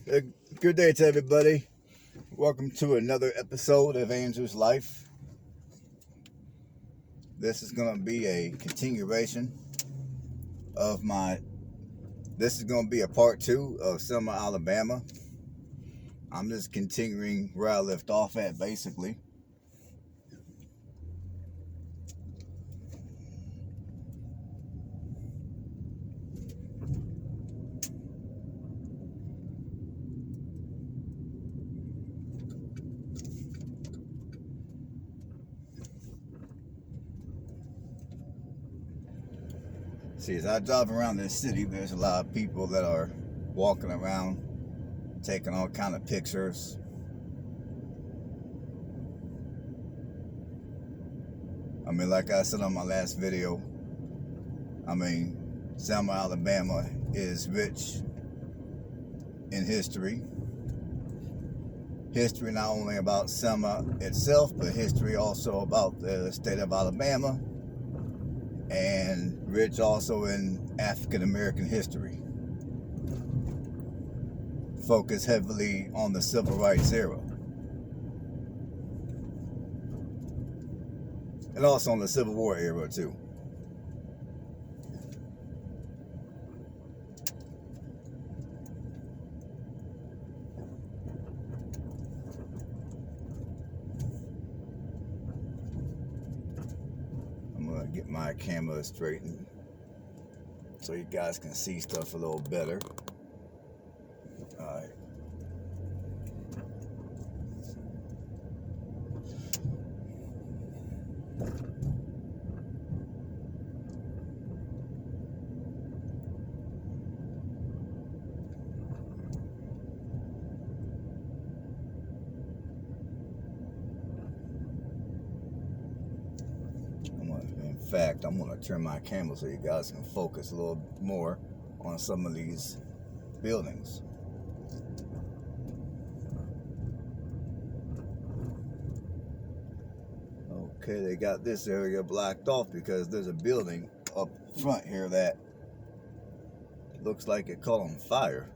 Uh, Good day to everybody. Welcome to another episode of Angel's Life. This is going to be a continuation of this is going to be a part 2 of Selma, Alabama. I'm just continuing where I left off at, basically. See, as I drive around this city, there's a lot of people that are walking around, taking all kind of pictures. I mean, like I said on my last video, Selma, Alabama is rich in history. History not only about Selma itself, but history also about the state of Alabama, and rich also in African American history. Focus heavily on the civil rights era, and also on the Civil War era too. I'm gonna get my camera straightened so you guys can see stuff a little better. Alright. In fact, I'm going to turn my camera so you guys can focus a little more on some of these buildings. Okay, they got this area blocked off because there's a building up front here that looks like it caught on fire.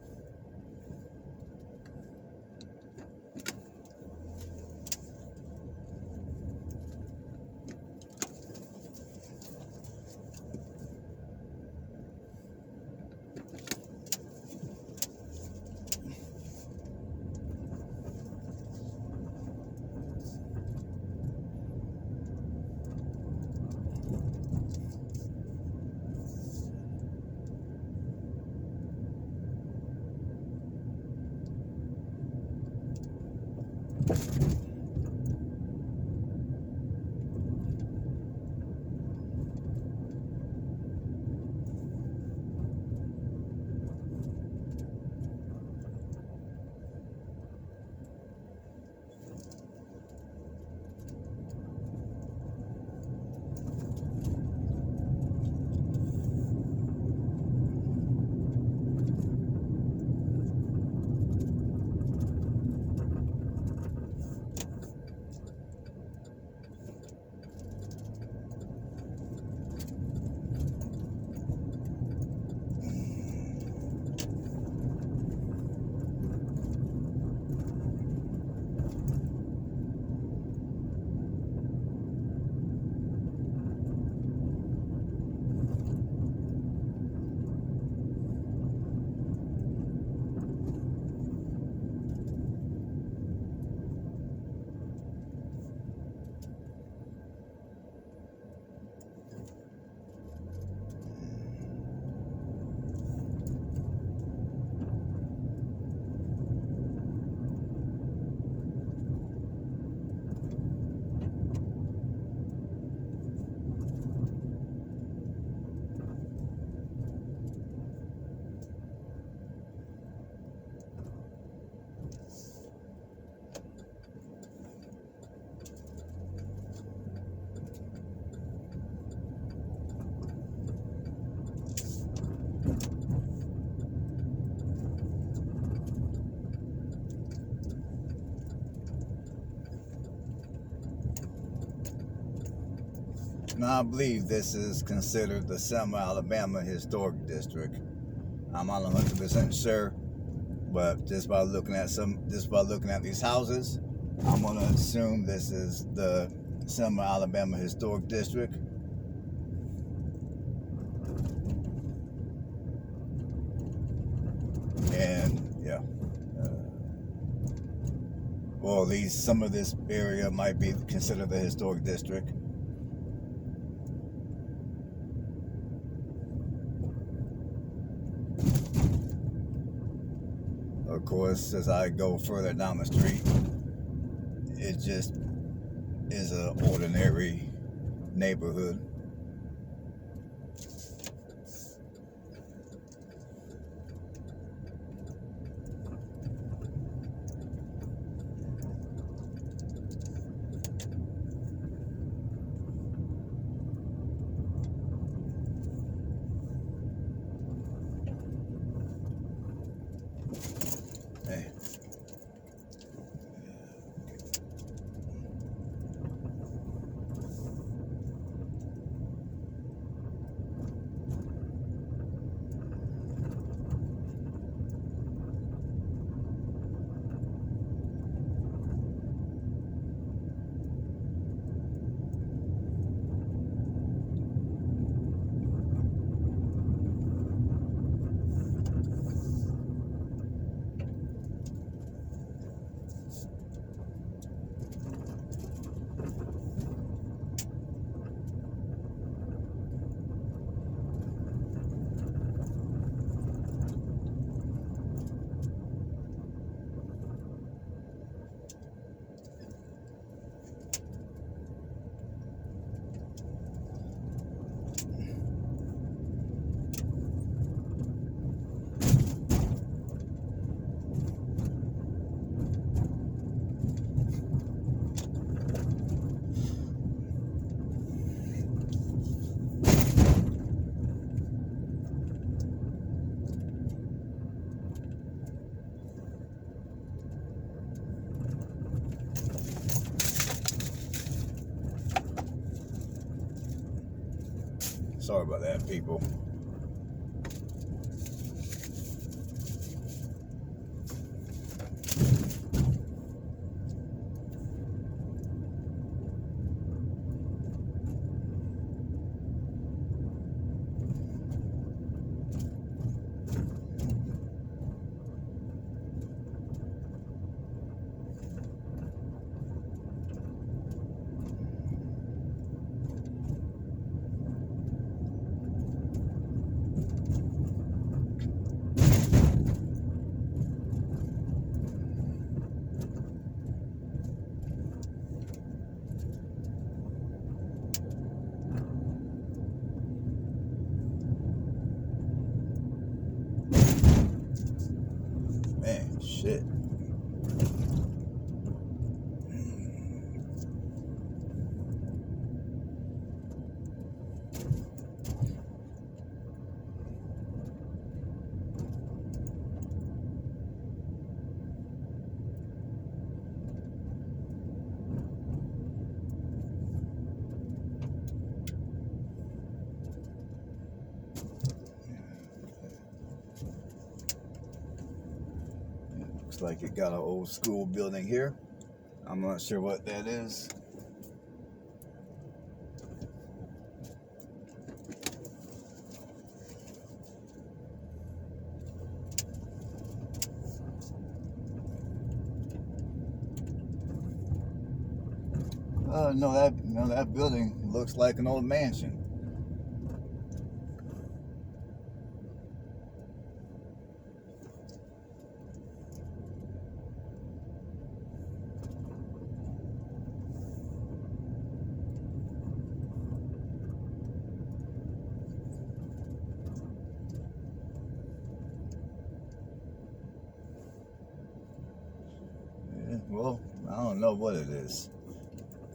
Now, I believe this is considered the Selma, Alabama Historic District. I'm not 100% sure, But just by looking at these houses, I'm gonna assume this is the Selma, Alabama Historic District. And yeah, well, at least some of this area might be considered the historic district. Of course, as I go further down the street, it just is an ordinary neighborhood. Hey. Sorry about that, people. Man, shit. Looks like it got an old school building here. I'm not sure what that is. No, that building looks like an old mansion. Yeah, well, I don't know what it is.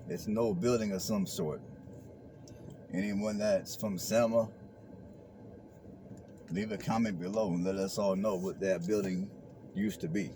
It's an old building of some sort. Anyone that's from Selma, leave a comment below and let us all know what that building used to be.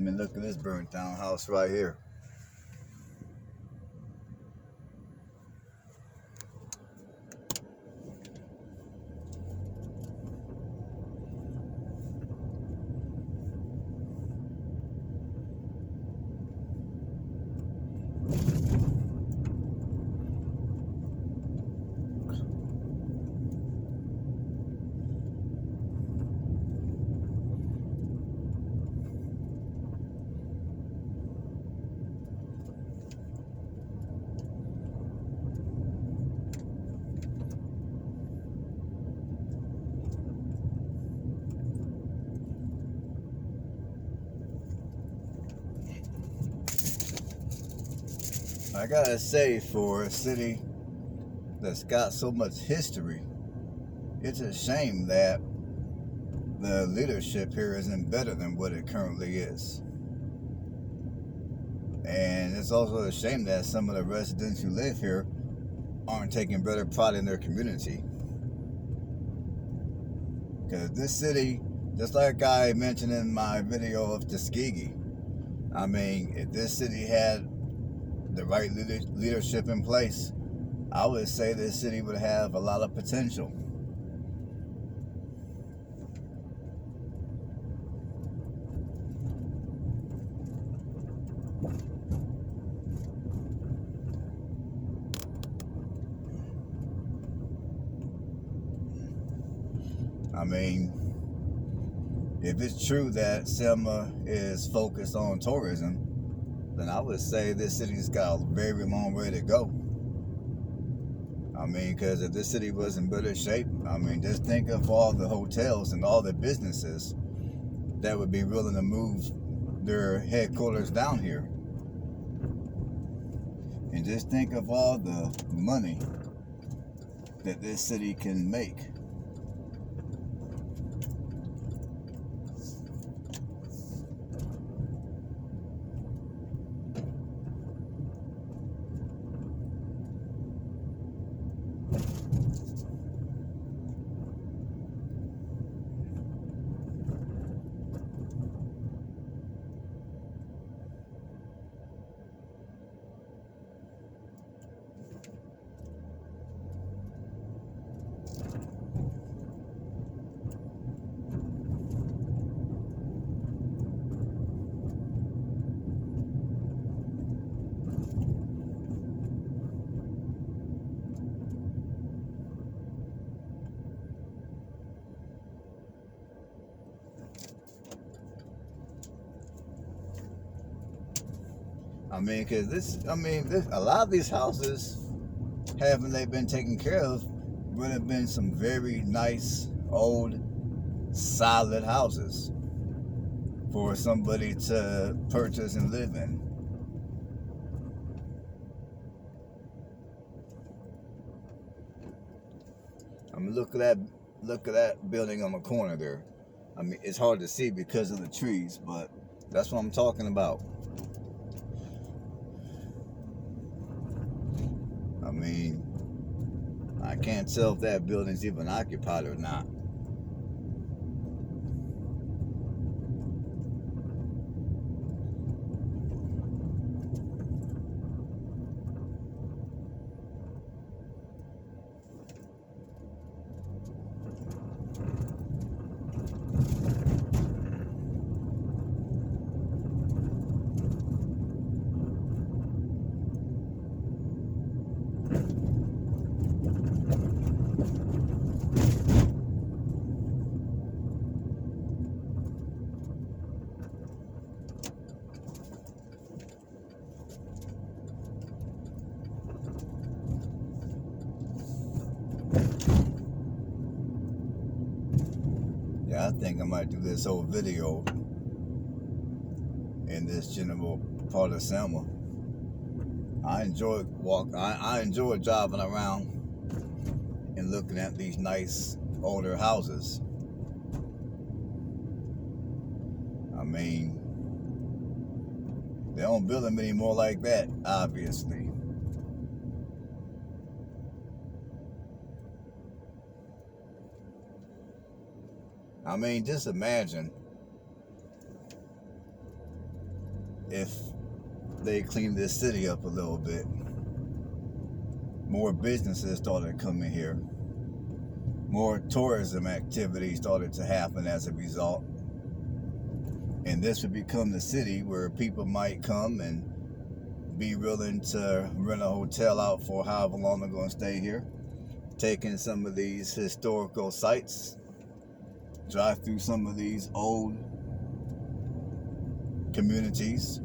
mean, look at this burnt down house right here. I gotta say, for a city that's got so much history, it's a shame that the leadership here isn't better than what it currently is. And it's also a shame that some of the residents who live here aren't taking better pride in their community. Because this city, just like I mentioned in my video of Tuskegee, I mean, if this city had the right leadership in place, I would say this city would have a lot of potential. I mean, if it's true that Selma is focused on tourism, then I would say this city's got a very long way to go. I mean, because if this city was in better shape, I mean, just think of all the hotels and all the businesses that would be willing to move their headquarters down here. And just think of all the money that this city can make. I mean, because a lot of these houses, haven't they been taken care of, would have been some very nice, old, solid houses for somebody to purchase and live in. I mean, look at that building on the corner there. I mean, it's hard to see because of the trees, but that's what I'm talking about. I mean, I can't tell if that building's even occupied or not. Yeah, I think I might do this whole video in this general part of Selma. I enjoy driving around and looking at these nice older houses. I mean, they don't build them anymore like that, obviously. I mean, just imagine if they clean this city up a little bit. More businesses started coming here. More tourism activity started to happen as a result. And this would become the city where people might come and be willing to rent a hotel out for however long they're going to stay here. Taking some of these historical sites, drive through some of these old communities.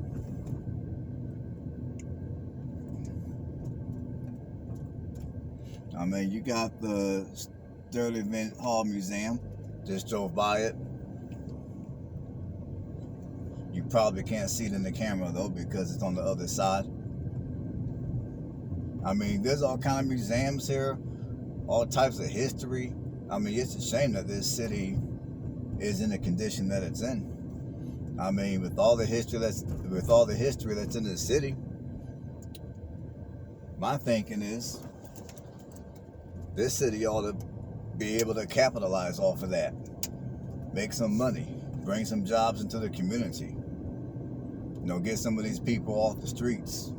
I mean, you got the Sterling Hall Museum. Just drove by it. You probably can't see it in the camera though because it's on the other side. I mean, there's all kind of museums here, all types of history. I mean, it's a shame that this city is in the condition that it's in. I mean, with all the history that's in the city, my thinking is this city ought to be able to capitalize off of that, make some money, bring some jobs into the community. You know, get some of these people off the streets.